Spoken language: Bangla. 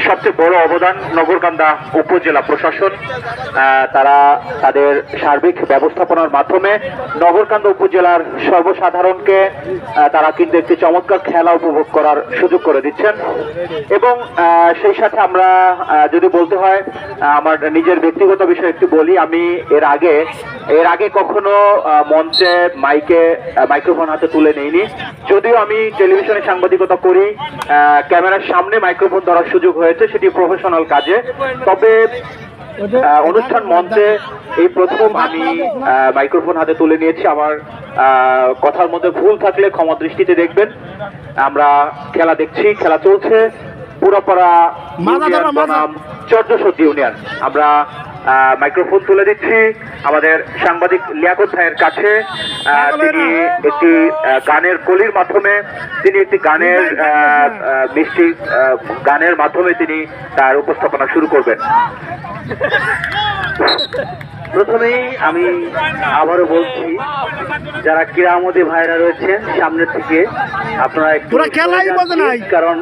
সবচেয়ে বড় অবদান নগরকান্দা উপজেলা প্রশাসন। তারা তাদের সার্বিক ব্যবস্থাপনার মাধ্যমে নগরকান্দা উপজেলার সর্বসাধারণকে তারা কিন্তু একটি চমৎকার খেলা উপভোগ করার সুযোগ করে দিচ্ছেন। এবং সেই সাথে আমরা যদি বলতে হয় আমার নিজের ব্যক্তিগত বিষয় একটু বলি, আমি এর আগে কখনো মঞ্চে মাইক্রোফোন হাতে তুলে নেইনি। যদিও আমি টেলিভিশনে সাংবাদিকতা করি, ক্যামেরার সামনে মাইক্রোফোন ধরার সুযোগ হয়েছে, সেটি প্রফেশনাল কাজে। তবে অনুষ্ঠান মঞ্চে এই প্রথম আমি মাইক্রোফোন হাতে তুলে নিয়েছি। আমার কথার মধ্যে ভুল থাকলে ক্ষমা দৃষ্টিতে দেখবেন। আমরা খেলা দেখছি, খেলা চলছে পুরাপাড়া বনাম চর্যসজ্জি ইউনিয়ন। আমরা মাইক্রোফোন তুলে দিচ্ছি আমাদের সাংবাদিক লিয়াকত ভাইয়ের কাছে। তিনি একটি গানের কলির মাধ্যমে মিষ্টি গানের মাধ্যমে তিনি তার উপস্থাপনা শুরু করবেন। প্রথমেই আমি আবারও বলছি, যারা ক্রীড়ামোদী ভাইরা রয়েছেন সামনের থেকে আপনারা একটু, কারণ